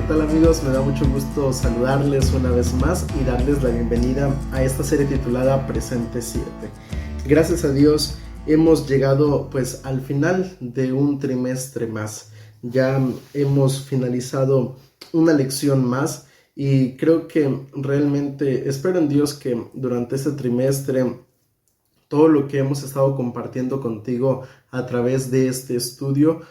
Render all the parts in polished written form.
tal amigos? Me da mucho gusto saludarles una vez más y darles la bienvenida a esta serie titulada Presente 7. Gracias a Dios hemos llegado pues al final de un trimestre más. Ya hemos finalizado una lección más y creo que realmente espero en Dios que durante este trimestre todo lo que hemos estado compartiendo contigo a través de este estudio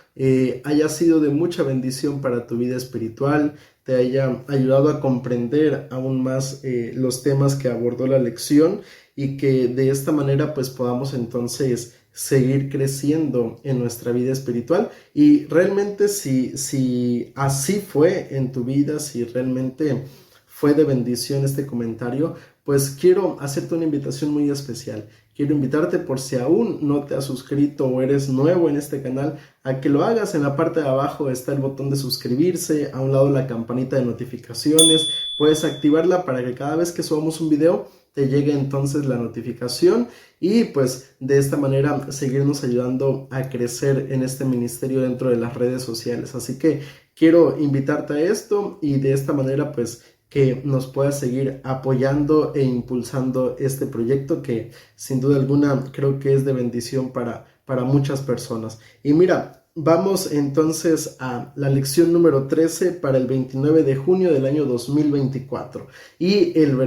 haya sido de mucha bendición para tu vida espiritual, te haya ayudado a comprender aún más los temas que abordó la lección y que de esta manera pues podamos entonces seguir creciendo en nuestra vida espiritual. Y realmente si así fue en tu vida, si realmente fue de bendición este comentario, pues quiero hacerte una invitación muy especial. Quiero invitarte, por si aún no te has suscrito o eres nuevo en este canal, a que lo hagas. En la parte de abajo está el botón de suscribirse, a un lado la campanita de notificaciones. Puedes activarla para que cada vez que subamos un video te llegue entonces la notificación y pues de esta manera seguirnos ayudando a crecer en este ministerio dentro de las redes sociales. Así que quiero invitarte a esto y de esta manera pues que nos pueda seguir apoyando e impulsando este proyecto que sin duda alguna creo que es de bendición para muchas personas. Y mira, vamos entonces a la lección número 13 para el 29 de junio del año 2024. Y el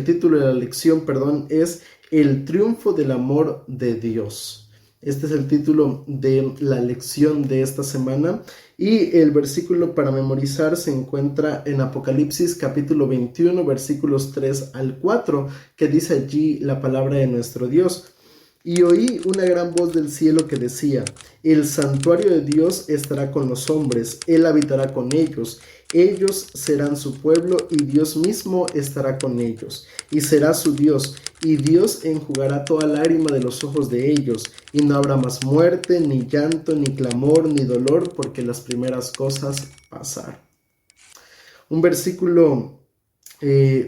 título de la lección, es El triunfo del amor de Dios. Este es el título de la lección de esta semana y el versículo para memorizar se encuentra en Apocalipsis capítulo 21 versículos 3 al 4, que dice allí la palabra de nuestro Dios. Y oí una gran voz del cielo que decía: el santuario de Dios estará con los hombres, Él habitará con ellos, ellos serán su pueblo y Dios mismo estará con ellos, y será su Dios, y Dios enjugará toda lágrima de los ojos de ellos, y no habrá más muerte, ni llanto, ni clamor, ni dolor, porque las primeras cosas pasaron. Un versículo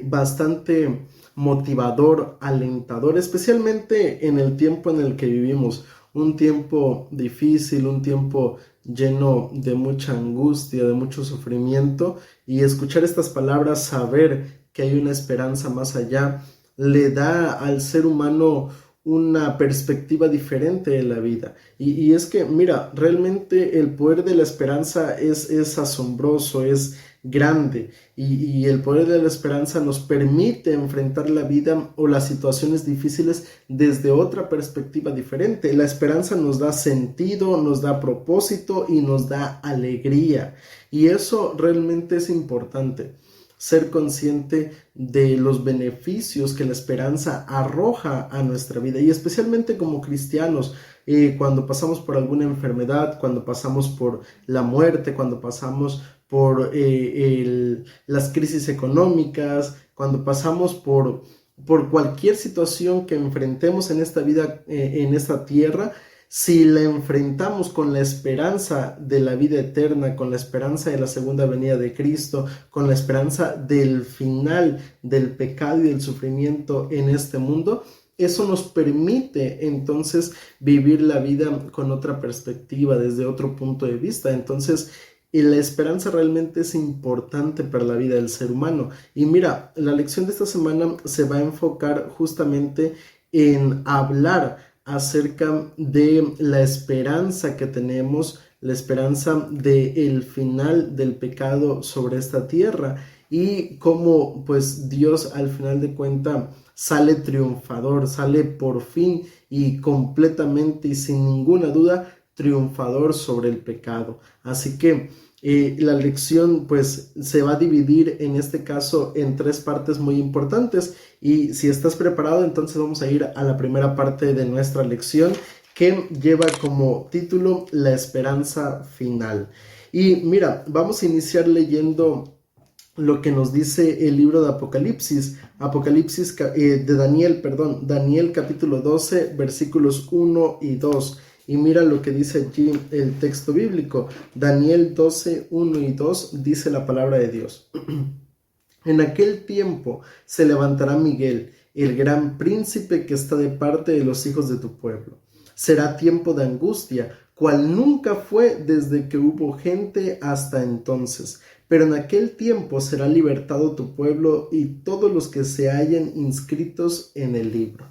bastante motivador, alentador, especialmente en el tiempo en el que vivimos, un tiempo difícil, un tiempo lleno de mucha angustia, de mucho sufrimiento, y escuchar estas palabras, saber que hay una esperanza más allá, le da al ser humano una perspectiva diferente de la vida. Y es que, mira, realmente el poder de la esperanza es asombroso, es grande, y el poder de la esperanza nos permite enfrentar la vida o las situaciones difíciles desde otra perspectiva diferente. La esperanza nos da sentido, nos da propósito y nos da alegría, y eso realmente es importante. Ser consciente de los beneficios que la esperanza arroja a nuestra vida, y especialmente como cristianos, cuando pasamos por alguna enfermedad, cuando pasamos por la muerte, cuando pasamos por las crisis económicas, cuando pasamos por cualquier situación que enfrentemos en esta vida, en esta tierra. Si la enfrentamos con la esperanza de la vida eterna, con la esperanza de la segunda venida de Cristo, con la esperanza del final del pecado y del sufrimiento en este mundo, eso nos permite entonces vivir la vida con otra perspectiva, desde otro punto de vista. Entonces, la esperanza realmente es importante para la vida del ser humano. Y mira, la lección de esta semana se va a enfocar justamente en hablar acerca de la esperanza que tenemos, la esperanza del final del pecado sobre esta tierra, y cómo pues Dios al final de cuentas sale triunfador, sale por fin y completamente y sin ninguna duda triunfador sobre el pecado. Así que la lección pues se va a dividir en este caso en tres partes muy importantes, y si estás preparado, entonces vamos a ir a la primera parte de nuestra lección, que lleva como título La esperanza final. Y mira, vamos a iniciar leyendo lo que nos dice el libro de Apocalipsis, Daniel capítulo 12 versículos 1 y 2. Y mira lo que dice allí el texto bíblico. Daniel 12, 1 y 2 dice la palabra de Dios. En aquel tiempo se levantará Miguel, el gran príncipe que está de parte de los hijos de tu pueblo. Será tiempo de angustia, cual nunca fue desde que hubo gente hasta entonces. pero en aquel tiempo será libertado tu pueblo y todos los que se hallen inscritos en el libro.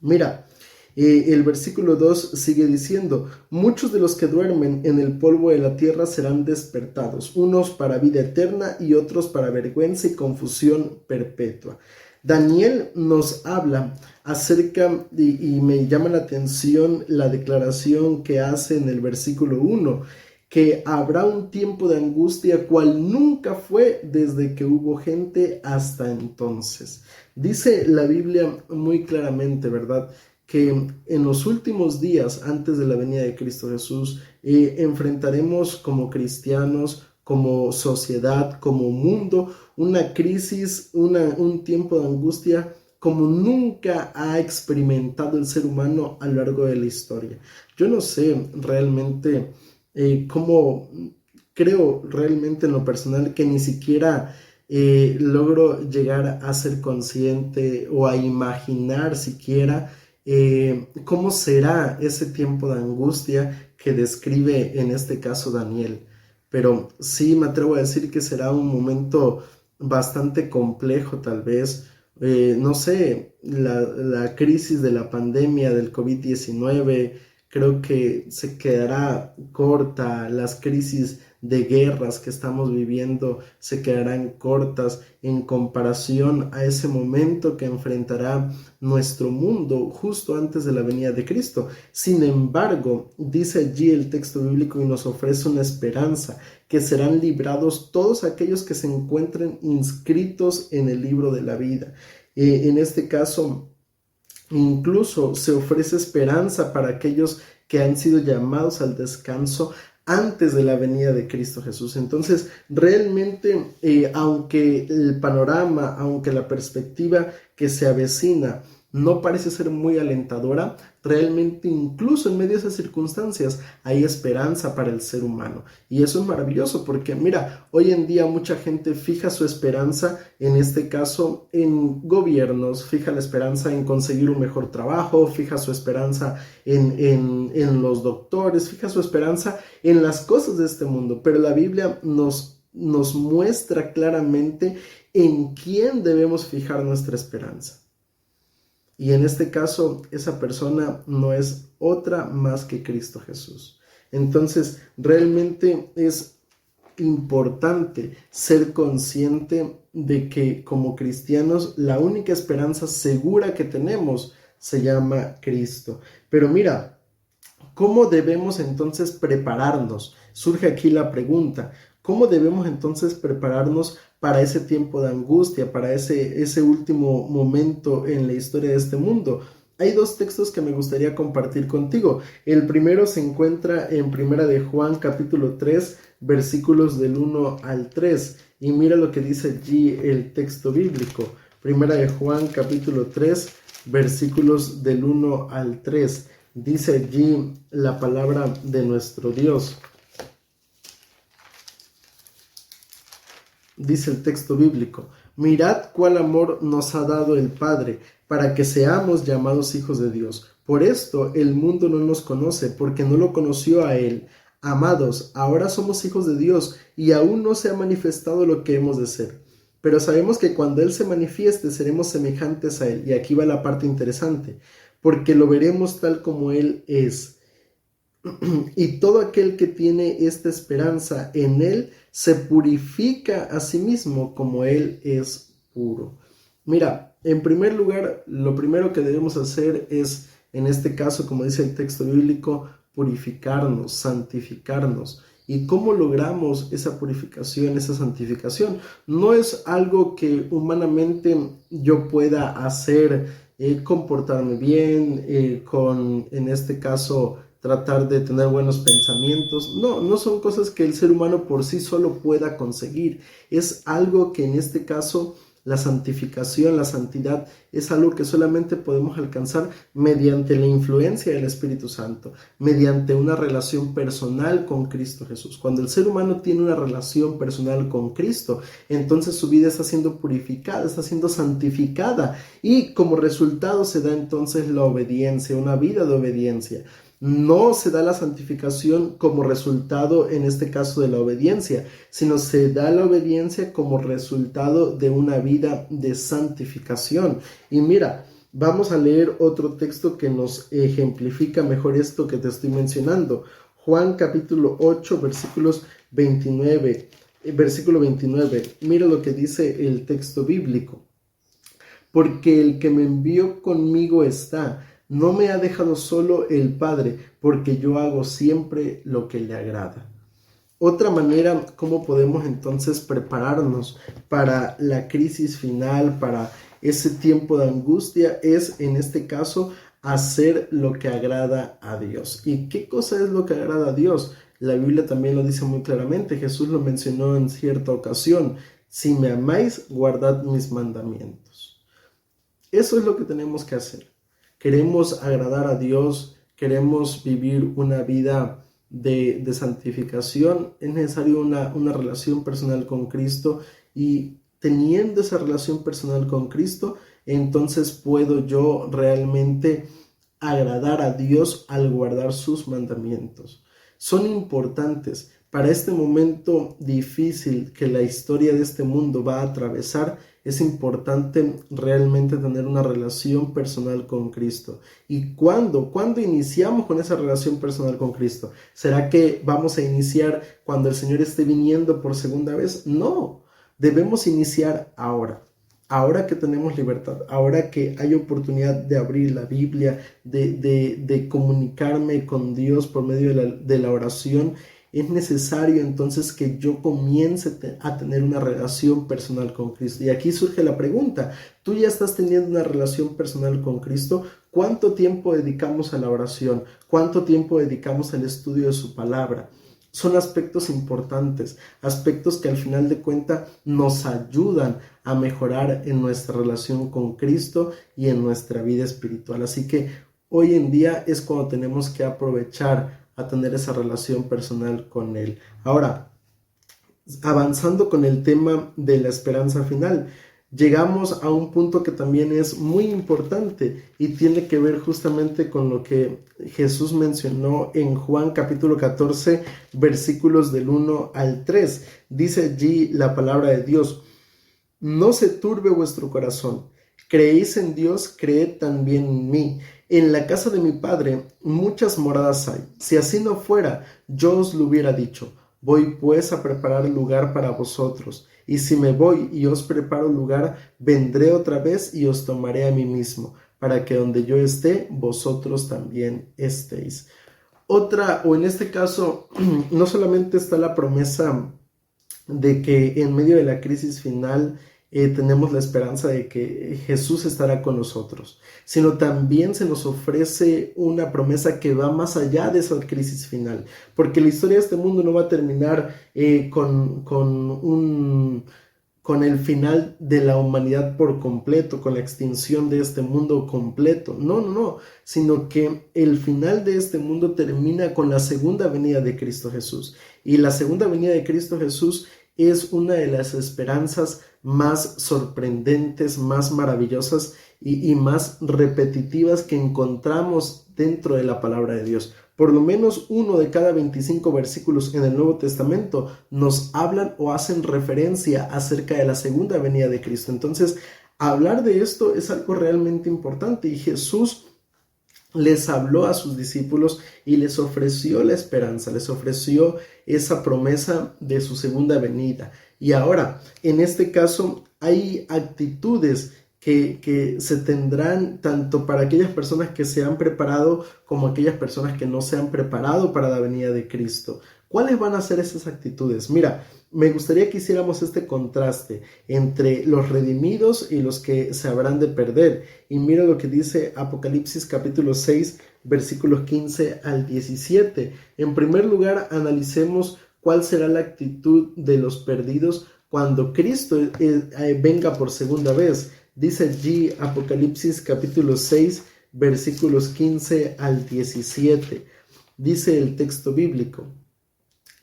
Mira, el versículo 2 sigue diciendo: muchos de los que duermen en el polvo de la tierra serán despertados, unos para vida eterna y otros para vergüenza y confusión perpetua. Daniel nos habla acerca, y me llama la atención la declaración que hace en el versículo 1, que habrá un tiempo de angustia cual nunca fue desde que hubo gente hasta entonces. Dice la Biblia muy claramente, ¿verdad?, que en los últimos días antes de la venida de Cristo Jesús enfrentaremos como cristianos, como sociedad, como mundo, una crisis, un tiempo de angustia como nunca ha experimentado el ser humano a lo largo de la historia. Yo no sé realmente cómo, creo realmente en lo personal que ni siquiera logro llegar a ser consciente o a imaginar siquiera cómo será ese tiempo de angustia que describe en este caso Daniel. Pero sí me atrevo a decir que será un momento bastante complejo, tal vez. No sé, la crisis de la pandemia del COVID-19 creo que se quedará corta. Las crisis de guerras que estamos viviendo se quedarán cortas en comparación a ese momento que enfrentará nuestro mundo justo antes de la venida de Cristo. Sin embargo, dice allí el texto bíblico y nos ofrece una esperanza, que serán librados todos aquellos que se encuentren inscritos en el libro de la vida. En este caso, incluso se ofrece esperanza para aquellos que han sido llamados al descanso antes de la venida de Cristo Jesús. Entonces, realmente, aunque el panorama, aunque la perspectiva que se avecina no parece ser muy alentadora, realmente incluso en medio de esas circunstancias hay esperanza para el ser humano. Y eso es maravilloso porque mira, hoy en día mucha gente fija su esperanza, en este caso en gobiernos, fija la esperanza en conseguir un mejor trabajo, fija su esperanza en los doctores, fija su esperanza en las cosas de este mundo. Pero la Biblia nos muestra claramente en quién debemos fijar nuestra esperanza. Y en este caso, esa persona no es otra más que Cristo Jesús. Entonces, realmente es importante ser consciente de que como cristianos, la única esperanza segura que tenemos se llama Cristo. Pero mira, ¿cómo debemos entonces prepararnos? Surge aquí la pregunta. ¿Cómo debemos entonces prepararnos para ese tiempo de angustia, para ese último momento en la historia de este mundo? Hay dos textos que me gustaría compartir contigo. El primero se encuentra en Primera de Juan, capítulo 3, versículos del 1 al 3. Y mira lo que dice allí el texto bíblico. Primera de Juan, capítulo 3, versículos del 1 al 3. Dice allí la palabra de nuestro Dios. Dice el texto bíblico: mirad cuál amor nos ha dado el Padre, para que seamos llamados hijos de Dios. Por esto el mundo no nos conoce, porque no lo conoció a Él. Amados, ahora somos hijos de Dios, y aún no se ha manifestado lo que hemos de ser. Pero sabemos que cuando Él se manifieste, seremos semejantes a Él. Y aquí va la parte interesante, porque lo veremos tal como Él es. Y todo aquel que tiene esta esperanza en Él se purifica a sí mismo como Él es puro. Mira, en primer lugar, lo primero que debemos hacer es, en este caso, como dice el texto bíblico, purificarnos, santificarnos. ¿Y cómo logramos esa purificación, esa santificación? No es algo que humanamente yo pueda hacer, comportarme bien, en este caso, tratar de tener buenos pensamientos. No son cosas que el ser humano por sí solo pueda conseguir. Es algo que en este caso la santificación, la santidad, es algo que solamente podemos alcanzar mediante la influencia del Espíritu Santo, mediante una relación personal con Cristo Jesús. Cuando el ser humano tiene una relación personal con Cristo, entonces su vida está siendo purificada, está siendo santificada y como resultado se da entonces la obediencia, una vida de obediencia. No se da la santificación como resultado, en este caso, de la obediencia, sino se da la obediencia como resultado de una vida de santificación. Y mira, vamos a leer otro texto que nos ejemplifica mejor esto que te estoy mencionando. Juan capítulo 8, versículo 29. Mira lo que dice el texto bíblico. Porque el que me envió conmigo está, no me ha dejado solo el Padre, porque yo hago siempre lo que le agrada. Otra manera, ¿cómo podemos entonces prepararnos para la crisis final, para ese tiempo de angustia? Es, en este caso, hacer lo que agrada a Dios. ¿Y qué cosa es lo que agrada a Dios? La Biblia también lo dice muy claramente. Jesús lo mencionó en cierta ocasión. Si me amáis, guardad mis mandamientos. Eso es lo que tenemos que hacer. Queremos agradar a Dios, queremos vivir una vida de santificación. Es necesario una relación personal con Cristo, y teniendo esa relación personal con Cristo, entonces puedo yo realmente agradar a Dios al guardar sus mandamientos. Son importantes para este momento difícil que la historia de este mundo va a atravesar. Es importante realmente tener una relación personal con Cristo. ¿Y cuándo iniciamos con esa relación personal con Cristo? ¿Será que vamos a iniciar cuando el Señor esté viniendo por segunda vez? No, debemos iniciar ahora. Ahora que tenemos libertad, ahora que hay oportunidad de abrir la Biblia, de comunicarme con Dios por medio de la oración, es necesario entonces que yo comience a tener una relación personal con Cristo. Y aquí surge la pregunta: ¿tú ya estás teniendo una relación personal con Cristo? ¿Cuánto tiempo dedicamos a la oración? ¿Cuánto tiempo dedicamos al estudio de su palabra? Son aspectos importantes, aspectos que al final de cuentas nos ayudan a mejorar en nuestra relación con Cristo y en nuestra vida espiritual. Así que hoy en día es cuando tenemos que aprovechar a tener esa relación personal con Él. Ahora, avanzando con el tema de la esperanza final, llegamos a un punto que también es muy importante y tiene que ver justamente con lo que Jesús mencionó en Juan capítulo 14, versículos del 1 al 3. Dice allí la palabra de Dios: no se turbe vuestro corazón. Creéis en Dios, creed también en mí. En la casa de mi Padre muchas moradas hay. Si así no fuera, yo os lo hubiera dicho. Voy pues a preparar lugar para vosotros. Y si me voy y os preparo lugar, vendré otra vez y os tomaré a mí mismo, para que donde yo esté, vosotros también estéis. En este caso, no solamente está la promesa de que en medio de la crisis final tenemos la esperanza de que Jesús estará con nosotros, sino también se nos ofrece una promesa que va más allá de esa crisis final, porque la historia de este mundo no va a terminar con el final de la humanidad por completo, con la extinción de este mundo completo. No, sino que el final de este mundo termina con la segunda venida de Cristo Jesús. Y la segunda venida de Cristo Jesús es una de las esperanzas más sorprendentes, más maravillosas y más repetitivas que encontramos dentro de la palabra de Dios. Por lo menos uno de cada 25 versículos en el Nuevo Testamento nos hablan o hacen referencia acerca de la segunda venida de Cristo. Entonces, hablar de esto es algo realmente importante, y Jesús les habló a sus discípulos y les ofreció la esperanza, les ofreció esa promesa de su segunda venida. Y ahora, en este caso, hay actitudes que se tendrán tanto para aquellas personas que se han preparado como aquellas personas que no se han preparado para la venida de Cristo. ¿Cuáles van a ser esas actitudes? Mira, me gustaría que hiciéramos este contraste entre los redimidos y los que se habrán de perder. Y mira lo que dice Apocalipsis capítulo 6, versículos 15 al 17. En primer lugar, analicemos cuál será la actitud de los perdidos cuando Cristo venga por segunda vez. Dice allí Apocalipsis capítulo 6, versículos 15 al 17. Dice el texto bíblico: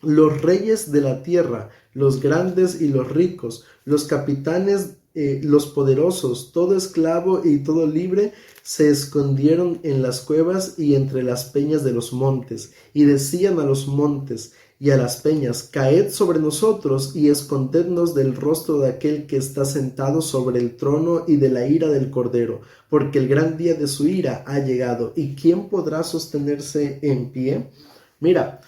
los reyes de la tierra, los grandes y los ricos, los capitanes los poderosos, todo esclavo y todo libre, se escondieron en las cuevas y entre las peñas de los montes, y decían a los montes y a las peñas: caed sobre nosotros y escondednos del rostro de aquel que está sentado sobre el trono y de la ira del Cordero, porque el gran día de su ira ha llegado, ¿y quién podrá sostenerse en pie? Mira,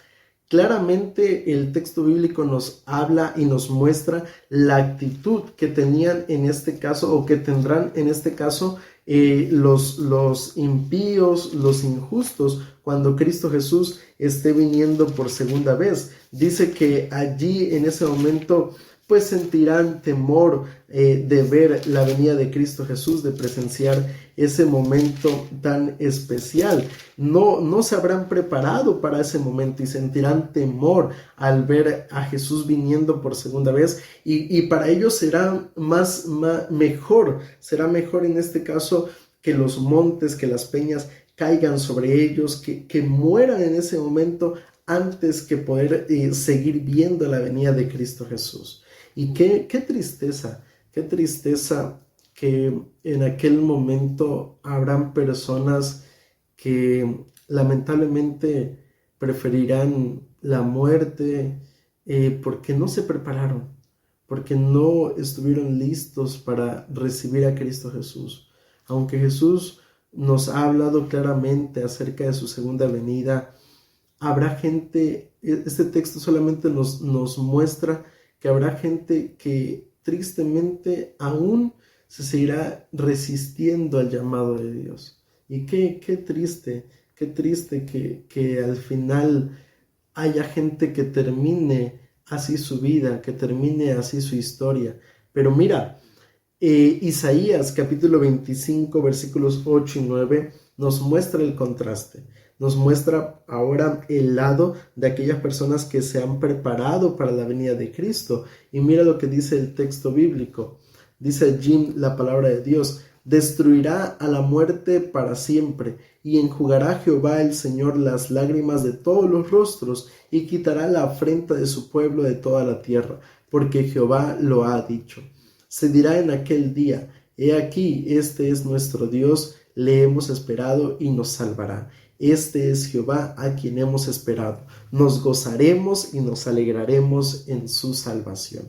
claramente el texto bíblico nos habla y nos muestra la actitud que tenían en este caso, o que tendrán en este caso, los impíos, los injustos, cuando Cristo Jesús esté viniendo por segunda vez. Dice que allí en ese momento pues sentirán temor de ver la venida de Cristo Jesús, de presenciar ese momento tan especial. No se habrán preparado para ese momento y sentirán temor al ver a Jesús viniendo por segunda vez, y para ellos será será mejor en este caso que los montes, que las peñas caigan sobre ellos, que mueran en ese momento antes que poder seguir viendo la venida de Cristo Jesús. Y qué tristeza que en aquel momento habrán personas que lamentablemente preferirán la muerte porque no se prepararon, porque no estuvieron listos para recibir a Cristo Jesús. Aunque Jesús nos ha hablado claramente acerca de su segunda venida, habrá gente, este texto solamente nos muestra que habrá gente que tristemente aún se seguirá resistiendo al llamado de Dios. Y qué triste que al final haya gente que termine así su vida, que termine así su historia. Pero mira, Isaías capítulo 25 versículos 8 y 9 nos muestra el contraste. Nos muestra ahora el lado de aquellas personas que se han preparado para la venida de Cristo. Y mira lo que dice el texto bíblico. Dice allí la palabra de Dios: destruirá a la muerte para siempre, y enjugará Jehová el Señor las lágrimas de todos los rostros, y quitará la afrenta de su pueblo de toda la tierra, porque Jehová lo ha dicho. Se dirá en aquel día: he aquí, este es nuestro Dios, le hemos esperado y nos salvará. Este es Jehová a quien hemos esperado. Nos gozaremos y nos alegraremos en su salvación.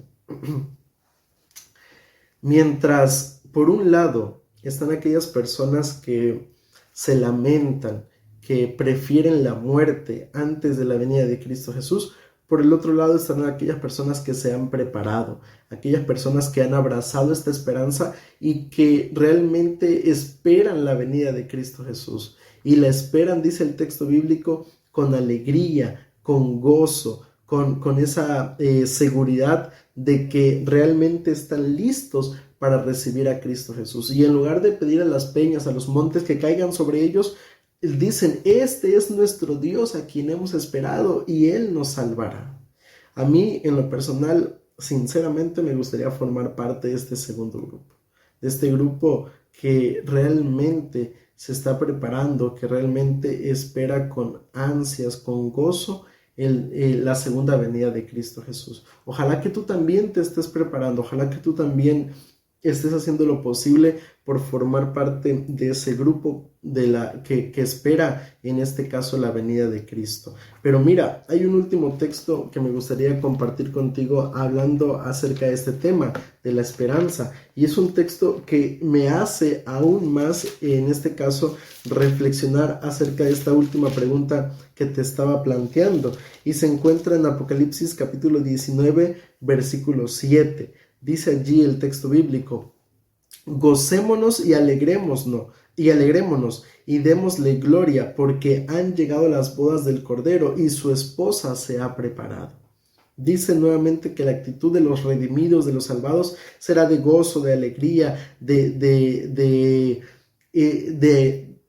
Mientras, por un lado, están aquellas personas que se lamentan, que prefieren la muerte antes de la venida de Cristo Jesús, por el otro lado están aquellas personas que se han preparado, aquellas personas que han abrazado esta esperanza y que realmente esperan la venida de Cristo Jesús. Y la esperan, dice el texto bíblico, con alegría, con gozo, con esa seguridad de que realmente están listos para recibir a Cristo Jesús. Y en lugar de pedir a las peñas, a los montes que caigan sobre ellos, dicen: este es nuestro Dios a quien hemos esperado y Él nos salvará. A mí, en lo personal, sinceramente me gustaría formar parte de este segundo grupo, de este grupo que realmente se está preparando, que realmente espera con ansias, con gozo, la segunda venida de Cristo Jesús. Ojalá que tú también te estés preparando, ojalá que tú también estés haciendo lo posible por formar parte de ese grupo que espera, en este caso, la venida de Cristo. Pero mira, hay un último texto que me gustaría compartir contigo hablando acerca de este tema de la esperanza, y es un texto que me hace aún más, en este caso, reflexionar acerca de esta última pregunta que te estaba planteando, y se encuentra en Apocalipsis capítulo 19 versículo 7. Dice allí el texto bíblico: gocémonos y alegrémonos y démosle gloria, porque han llegado las bodas del Cordero y su esposa se ha preparado. Dice nuevamente que la actitud de los redimidos, de los salvados, será de gozo, de alegría, de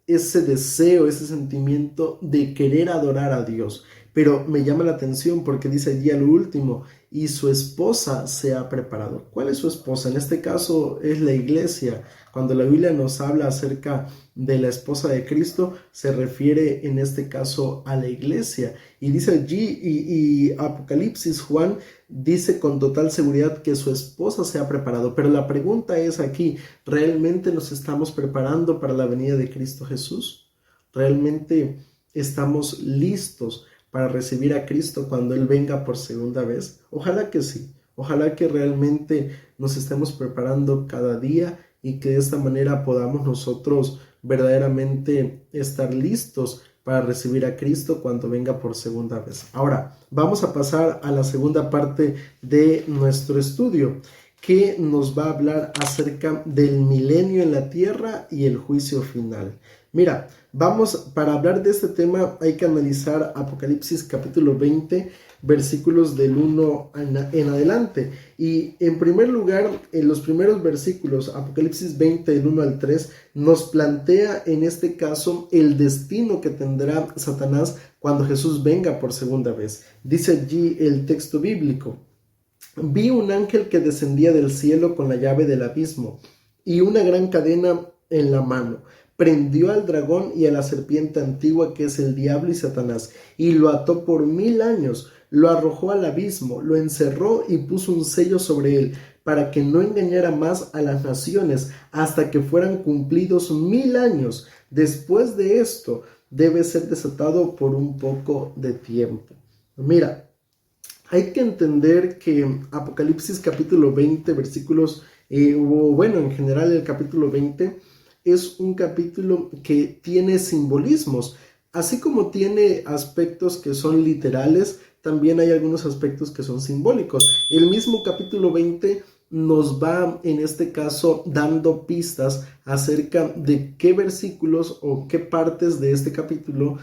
ese deseo, ese sentimiento de querer adorar a Dios. Pero me llama la atención porque dice allí al último, y su esposa se ha preparado. ¿Cuál es su esposa? En este caso es la iglesia. Cuando la Biblia nos habla acerca de la esposa de Cristo, se refiere en este caso a la iglesia. Y dice allí, y Apocalipsis, Juan dice con total seguridad que su esposa se ha preparado. Pero la pregunta es aquí, ¿realmente nos estamos preparando para la venida de Cristo Jesús? ¿Realmente estamos listos para recibir a Cristo cuando Él venga por segunda vez? Ojalá que sí. Ojalá que realmente nos estemos preparando cada día y que de esta manera podamos nosotros verdaderamente estar listos para recibir a Cristo cuando venga por segunda vez. Ahora, vamos a pasar a la segunda parte de nuestro estudio, que nos va a hablar acerca del milenio en la tierra y el juicio final. Mira, para hablar de este tema hay que analizar Apocalipsis capítulo 20, versículos del 1 en adelante. Y en primer lugar, en los primeros versículos, Apocalipsis 20, del 1 al 3, nos plantea en este caso el destino que tendrá Satanás cuando Jesús venga por segunda vez. Dice allí el texto bíblico: vi un ángel que descendía del cielo con la llave del abismo y una gran cadena en la mano. Prendió al dragón y a la serpiente antigua, que es el diablo y Satanás, y lo ató por 1000 años, lo arrojó al abismo, lo encerró y puso un sello sobre él, para que no engañara más a las naciones hasta que fueran cumplidos 1000 años. Después de esto, debe ser desatado por un poco de tiempo. Mira, hay que entender que Apocalipsis capítulo 20, versículos, en general el capítulo 20, es un capítulo que tiene simbolismos. Así como tiene aspectos que son literales, también hay algunos aspectos que son simbólicos. El mismo capítulo 20 nos va, en este caso, dando pistas acerca de qué versículos o qué partes de este capítulo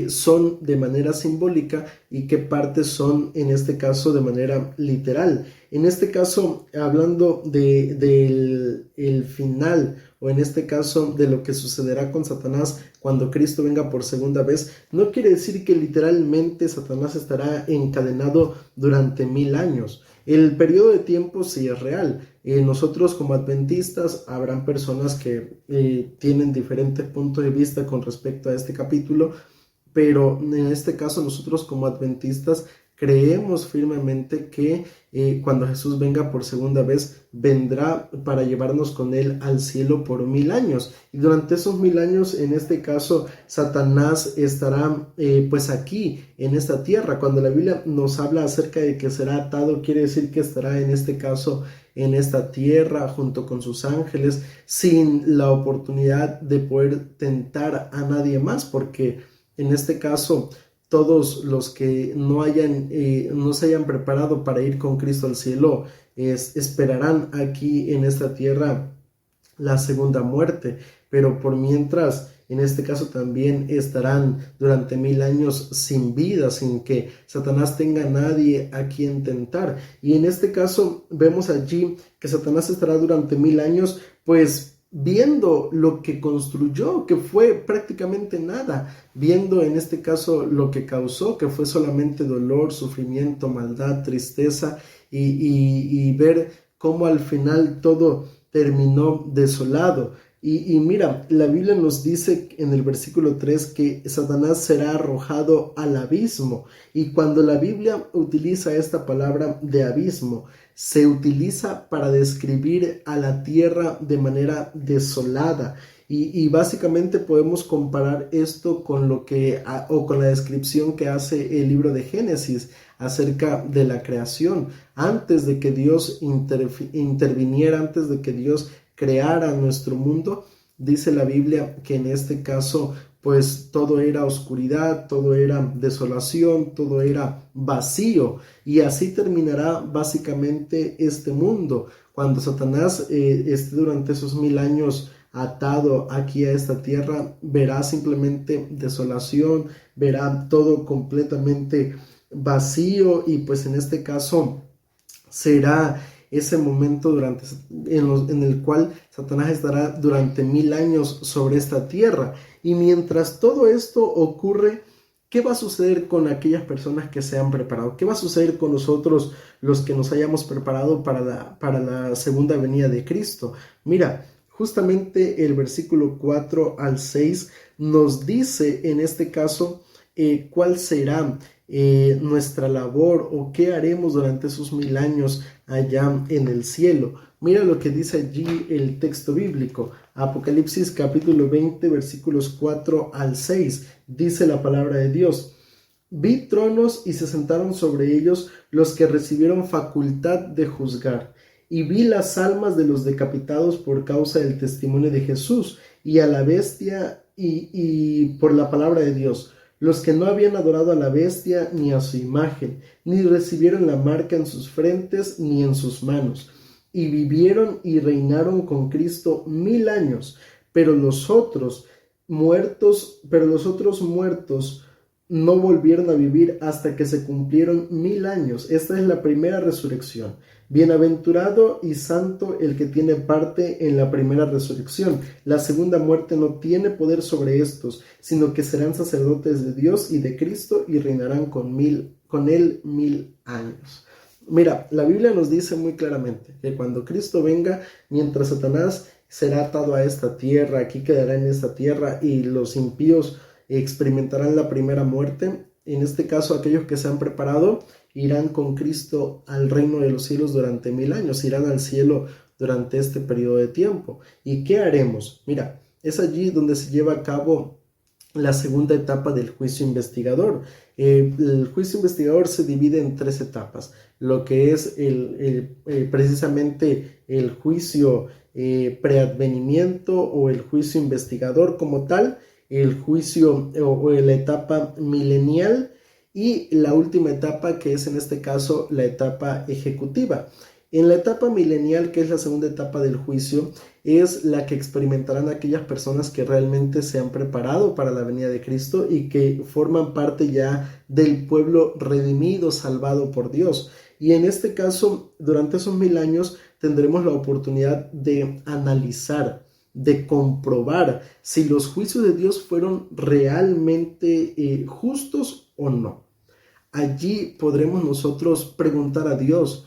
son de manera simbólica y qué partes son, en este caso, de manera literal. En este caso, hablando del final, o en este caso de lo que sucederá con Satanás cuando Cristo venga por segunda vez, no quiere decir que literalmente Satanás estará encadenado durante 1000 años. El periodo de tiempo sí es real. Nosotros como adventistas, habrán personas que tienen diferentes puntos de vista con respecto a este capítulo, pero en este caso nosotros como adventistas creemos firmemente que cuando Jesús venga por segunda vez, vendrá para llevarnos con Él al cielo por 1000 años. Y durante esos 1000 años, en este caso, Satanás estará pues aquí, en esta tierra. Cuando la Biblia nos habla acerca de que será atado, quiere decir que estará en este caso en esta tierra junto con sus ángeles, sin la oportunidad de poder tentar a nadie más, porque en este caso todos los que no se hayan preparado para ir con Cristo al cielo esperarán aquí en esta tierra la segunda muerte, pero por mientras, en este caso también estarán durante 1000 años sin vida, sin que Satanás tenga a nadie a quien tentar. Y en este caso vemos allí que Satanás estará durante 1000 años, pues viendo lo que construyó, que fue prácticamente nada, viendo en este caso lo que causó, que fue solamente dolor, sufrimiento, maldad, tristeza, y ver cómo al final todo terminó desolado. Y mira, la Biblia nos dice en el versículo 3 que Satanás será arrojado al abismo. Y cuando la Biblia utiliza esta palabra de abismo, se utiliza para describir a la tierra de manera desolada. Y básicamente podemos comparar esto con con la descripción que hace el libro de Génesis acerca de la creación. Antes de que Dios interviniera, antes de que Dios creara nuestro mundo, dice la Biblia que en este caso pues todo era oscuridad, todo era desolación, todo era vacío, y así terminará básicamente este mundo. Cuando Satanás esté durante esos 1000 años atado aquí a esta tierra, verá simplemente desolación, verá todo completamente vacío, y pues en este caso será ese momento en el cual Satanás estará durante 1000 años sobre esta tierra. Y mientras todo esto ocurre, ¿Qué va a suceder con aquellas personas que se han preparado? ¿Qué va a suceder con nosotros los que nos hayamos preparado para la segunda venida de Cristo? Mira, justamente el versículo 4 al 6 nos dice en este caso cuál será nuestra labor o qué haremos durante esos 1000 años allá en el cielo. Mira lo que dice allí el texto bíblico. Apocalipsis capítulo 20 versículos 4 al 6. Dice la palabra de Dios: vi tronos y se sentaron sobre ellos los que recibieron facultad de juzgar. Y vi las almas de los decapitados por causa del testimonio de Jesús y a la bestia y por la palabra de Dios, los que no habían adorado a la bestia ni a su imagen, ni recibieron la marca en sus frentes ni en sus manos, y vivieron y reinaron con Cristo 1000 años. Pero los otros muertos no volvieron a vivir hasta que se cumplieron 1000 años. Esta es la primera resurrección. Bienaventurado y santo el que tiene parte en la primera resurrección. La segunda muerte no tiene poder sobre estos, sino que serán sacerdotes de Dios y de Cristo y reinarán con él 1000 años. Mira, la Biblia nos dice muy claramente que cuando Cristo venga, mientras Satanás será atado a esta tierra, aquí quedará en esta tierra y los impíos experimentarán la primera muerte. En este caso, aquellos que se han preparado irán con Cristo al reino de los cielos durante 1000 años, irán al cielo durante este periodo de tiempo. ¿Y qué haremos? Mira, es allí donde se lleva a cabo la segunda etapa del juicio investigador. El juicio investigador se divide en 3 etapas, lo que es precisamente el juicio preadvenimiento o el juicio investigador como tal, el juicio o la etapa milenial y la última etapa, que es en este caso la etapa ejecutiva. En la etapa milenial, que es la segunda etapa del juicio, es la que experimentarán aquellas personas que realmente se han preparado para la venida de Cristo y que forman parte ya del pueblo redimido, salvado por Dios. Y en este caso, durante esos 1000 años, tendremos la oportunidad de analizar, de comprobar si los juicios de Dios fueron realmente justos o no. Allí podremos nosotros preguntar a Dios: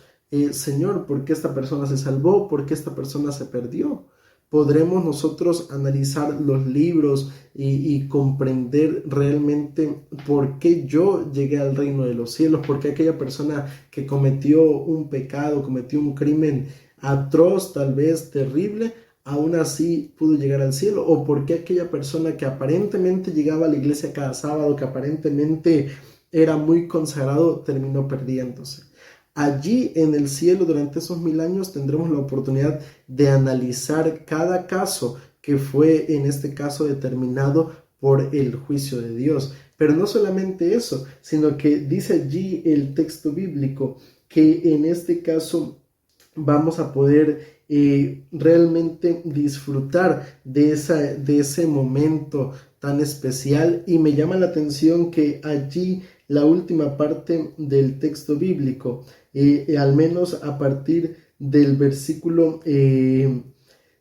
Señor, ¿por qué esta persona se salvó? ¿Por qué esta persona se perdió? Podremos nosotros analizar los libros y comprender realmente por qué yo llegué al reino de los cielos, por qué aquella persona que cometió un pecado, cometió un crimen atroz, tal vez terrible, aún así pudo llegar al cielo, o por qué aquella persona que aparentemente llegaba a la iglesia cada sábado, que aparentemente era muy consagrado, terminó perdiéndose. Allí en el cielo, durante esos 1000 años, tendremos la oportunidad de analizar cada caso que fue en este caso determinado por el juicio de Dios. Pero no solamente eso, sino que dice allí el texto bíblico que en este caso vamos a poder realmente disfrutar de ese momento tan especial. Y me llama la atención que allí la última parte del texto bíblico, al menos a partir del versículo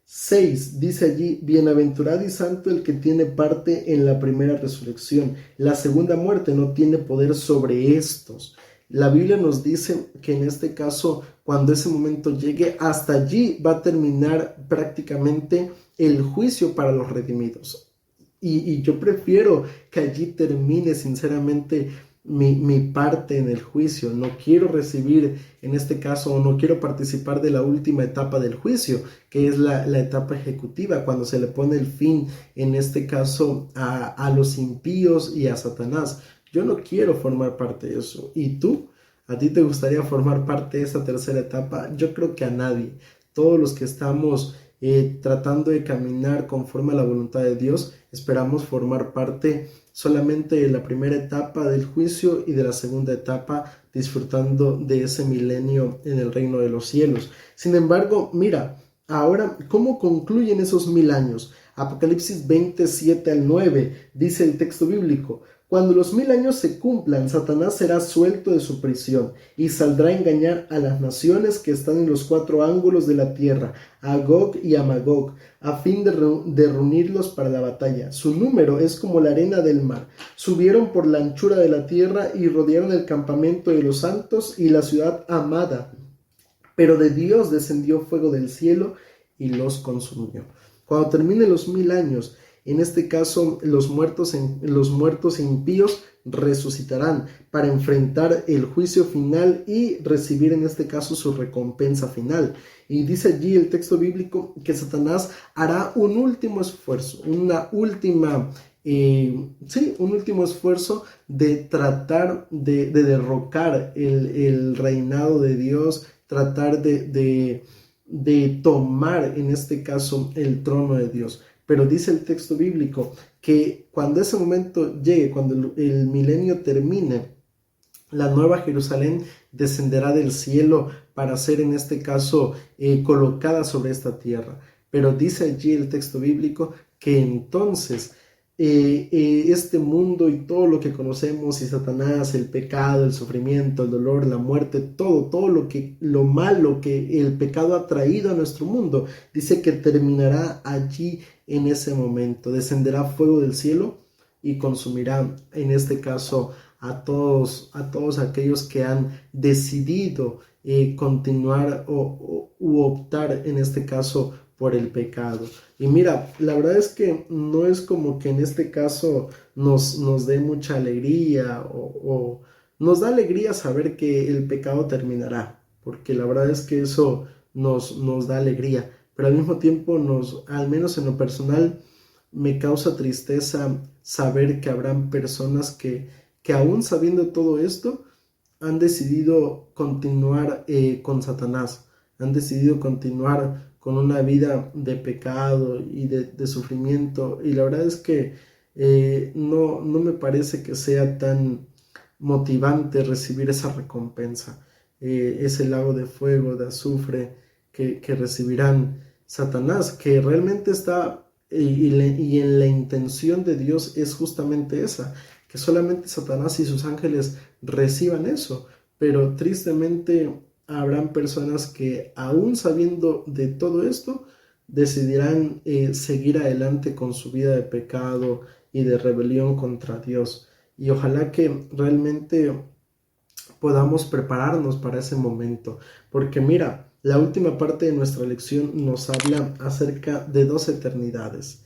6, dice allí: bienaventurado y santo el que tiene parte en la primera resurrección. La segunda muerte no tiene poder sobre estos. La Biblia nos dice que en este caso, cuando ese momento llegue, hasta allí va a terminar prácticamente el juicio para los redimidos. Y yo prefiero que allí termine sinceramente mi parte en el juicio. No quiero recibir, en este caso, o no quiero participar de la última etapa del juicio, que es la etapa ejecutiva, cuando se le pone el fin, en este caso, a los impíos y a Satanás. Yo no quiero formar parte de eso. ¿Y tú? ¿A ti te gustaría formar parte de esta tercera etapa? Yo creo que a nadie. Todos los que estamos tratando de caminar conforme a la voluntad de Dios, esperamos formar parte solamente de la primera etapa del juicio y de la segunda etapa, disfrutando de ese milenio en el reino de los cielos. Sin embargo, mira, ahora, ¿cómo concluyen esos 1000 años? Apocalipsis 27 al 9, dice el texto bíblico: Cuando los 1000 años se cumplan, Satanás será suelto de su prisión y saldrá a engañar a las naciones que están en los 4 ángulos de la tierra, a Gog y a Magog, a fin de reunirlos para la batalla. Su número es como la arena del mar. Subieron por la anchura de la tierra y rodearon el campamento de los santos y la ciudad amada. Pero de Dios descendió fuego del cielo y los consumió. Cuando terminen los 1000 años, en este caso, los muertos impíos resucitarán para enfrentar el juicio final y recibir en este caso su recompensa final. Y dice allí el texto bíblico que Satanás hará un último esfuerzo, un último esfuerzo de tratar de derrocar el reinado de Dios, tratar de tomar en este caso el trono de Dios. Pero dice el texto bíblico que cuando ese momento llegue, cuando el milenio termine, la nueva Jerusalén descenderá del cielo para ser en este caso colocada sobre esta tierra. Pero dice allí el texto bíblico que entonces este mundo y todo lo que conocemos, y Satanás, el pecado, el sufrimiento, el dolor, la muerte, todo lo malo que el pecado ha traído a nuestro mundo, dice que terminará allí en ese momento. Descenderá fuego del cielo y consumirá en este caso a todos aquellos que han decidido continuar u optar en este caso por el pecado. Y mira, la verdad es que no es como que en este caso nos dé mucha alegría o nos da alegría saber que el pecado terminará, porque la verdad es que eso nos da alegría, pero al mismo tiempo al menos en lo personal, me causa tristeza saber que habrán personas que aún sabiendo todo esto, han decidido continuar con Satanás, han decidido continuar con una vida de pecado y de sufrimiento, y la verdad es que no me parece que sea tan motivante recibir esa recompensa, ese lago de fuego, de azufre que recibirán Satanás, que realmente está y en la intención de Dios es justamente esa, que solamente Satanás y sus ángeles reciban eso, pero tristemente habrán personas que aún sabiendo de todo esto decidirán seguir adelante con su vida de pecado y de rebelión contra Dios. Y ojalá que realmente podamos prepararnos para ese momento, porque mira, la última parte de nuestra lección nos habla acerca de 2 eternidades.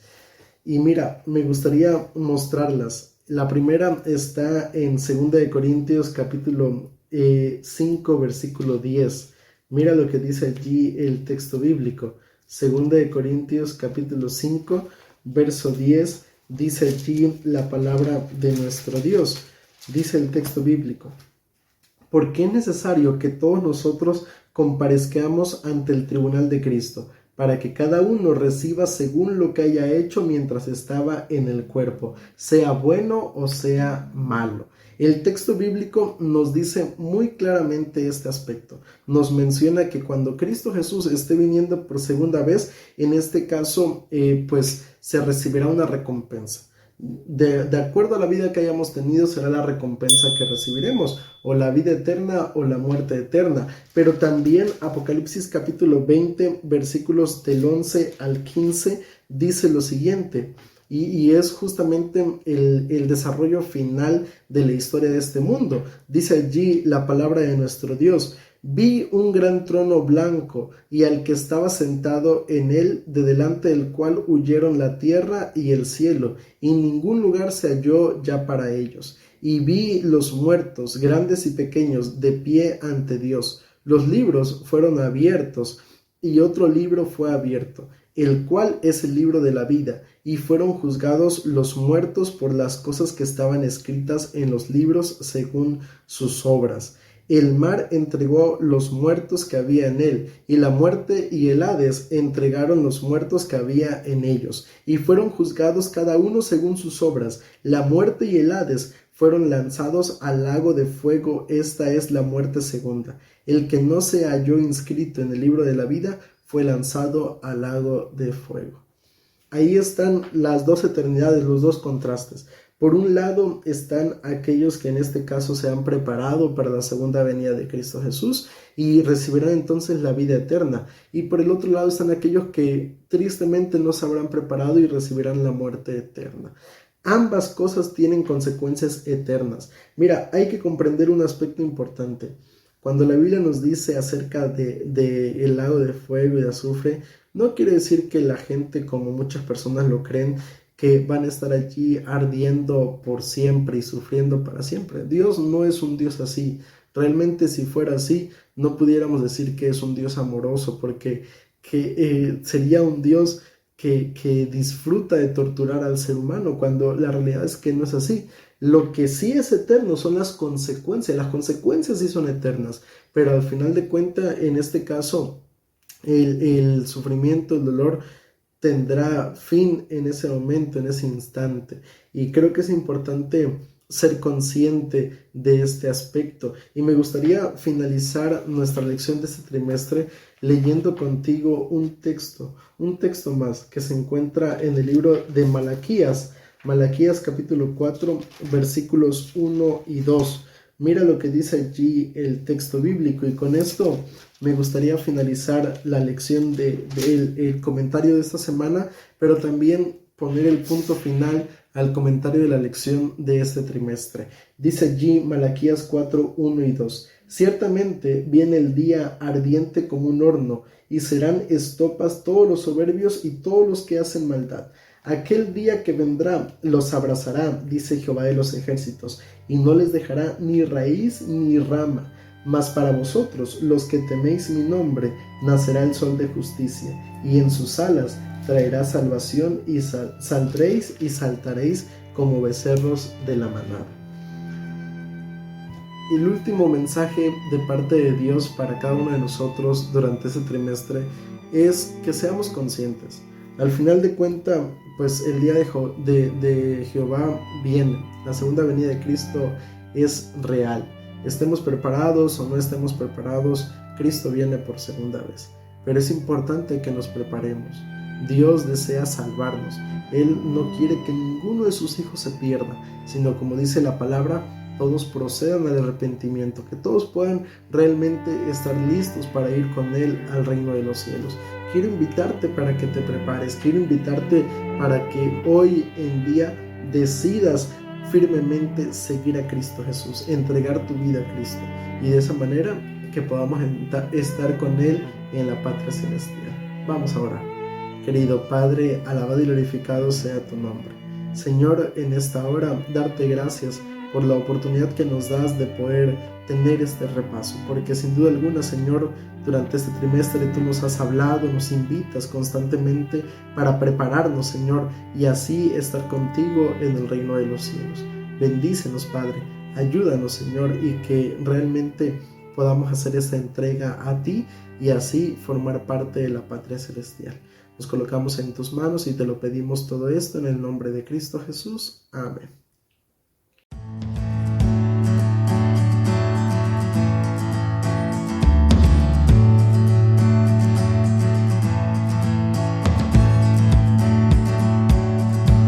Y mira, me gustaría mostrarlas. La primera está en 2 Corintios capítulo 5 versículo 10. Mira lo que dice allí el texto bíblico. 2 Corintios capítulo 5 verso 10 dice allí la palabra de nuestro Dios. Dice el texto bíblico: porque es necesario que todos nosotros comparezcamos ante el tribunal de Cristo, para que cada uno reciba según lo que haya hecho mientras estaba en el cuerpo, sea bueno o sea malo. El texto bíblico nos dice muy claramente este aspecto. Nos menciona que cuando Cristo Jesús esté viniendo por segunda vez, en este caso, pues se recibirá una recompensa. De acuerdo a la vida que hayamos tenido será la recompensa que recibiremos, o la vida eterna o la muerte eterna. Pero también Apocalipsis capítulo 20 versículos del 11 al 15 dice lo siguiente, y es justamente el desarrollo final de la historia de este mundo. Dice allí la palabra de nuestro Dios: vi un gran trono blanco y al que estaba sentado en él, de delante del cual huyeron la tierra y el cielo, y ningún lugar se halló ya para ellos. Y vi los muertos, grandes y pequeños, de pie ante Dios. Los libros fueron abiertos, y otro libro fue abierto, el cual es el libro de la vida, y fueron juzgados los muertos por las cosas que estaban escritas en los libros según sus obras. El mar entregó los muertos que había en él, y la muerte y el Hades entregaron los muertos que había en ellos, y fueron juzgados cada uno según sus obras. La muerte y el Hades fueron lanzados al lago de fuego. Esta es la muerte segunda. El que no se halló inscrito en el libro de la vida fue lanzado al lago de fuego. Ahí están las 2 eternidades, los 2 contrastes. Por un lado están aquellos que en este caso se han preparado para la segunda venida de Cristo Jesús y recibirán entonces la vida eterna. Y por el otro lado están aquellos que tristemente no se habrán preparado y recibirán la muerte eterna. Ambas cosas tienen consecuencias eternas. Mira, hay que comprender un aspecto importante. Cuando la Biblia nos dice acerca de el lago de fuego y de azufre, no quiere decir que la gente, como muchas personas lo creen, que van a estar allí ardiendo por siempre y sufriendo para siempre. Dios no es un Dios así. Realmente, si fuera así, no pudiéramos decir que es un Dios amoroso, porque sería un Dios que disfruta de torturar al ser humano, cuando la realidad es que no es así. Lo que sí es eterno son las consecuencias sí son eternas, pero al final de cuentas, en este caso, el sufrimiento, el dolor, tendrá fin en ese momento, en ese instante. Y creo que es importante ser consciente de este aspecto. Y me gustaría finalizar nuestra lección de este trimestre leyendo contigo un texto más que se encuentra en el libro de Malaquías capítulo 4, versículos 1 y 2. Mira lo que dice allí el texto bíblico, y con esto me gustaría finalizar la lección el comentario de esta semana, pero también poner el punto final al comentario de la lección de este trimestre. Dice allí Malaquías 4, 1 y 2. Ciertamente viene el día ardiente como un horno, y serán estopas todos los soberbios y todos los que hacen maldad. Aquel día que vendrá los abrazará, dice Jehová de los ejércitos, y no les dejará ni raíz ni rama. Mas para vosotros, los que teméis mi nombre, nacerá el sol de justicia, y en sus alas traerá salvación, y saldréis y saltaréis como becerros de la manada. El último mensaje de parte de Dios para cada uno de nosotros durante este trimestre es que seamos conscientes. Al final de cuentas, pues el día de Jehová viene. La segunda venida de Cristo es real. Estemos preparados o no estemos preparados, Cristo viene por segunda vez. Pero es importante que nos preparemos. Dios desea salvarnos. Él no quiere que ninguno de sus hijos se pierda, sino, como dice la palabra, todos procedan al arrepentimiento, que todos puedan realmente estar listos para ir con Él al reino de los cielos. Quiero invitarte para que te prepares, quiero invitarte para que hoy en día decidas firmemente seguir a Cristo Jesús, entregar tu vida a Cristo, y de esa manera que podamos estar con Él en la patria celestial. Vamos a orar. Querido Padre, alabado y glorificado sea tu nombre. Señor, en esta hora darte gracias por la oportunidad que nos das de poder tener este repaso, porque sin duda alguna, Señor, durante este trimestre tú nos has hablado, nos invitas constantemente para prepararnos, Señor, y así estar contigo en el reino de los cielos. Bendícenos, Padre, ayúdanos, Señor, y que realmente podamos hacer esta entrega a ti y así formar parte de la patria celestial. Nos colocamos en tus manos y te lo pedimos todo esto en el nombre de Cristo Jesús. Amén.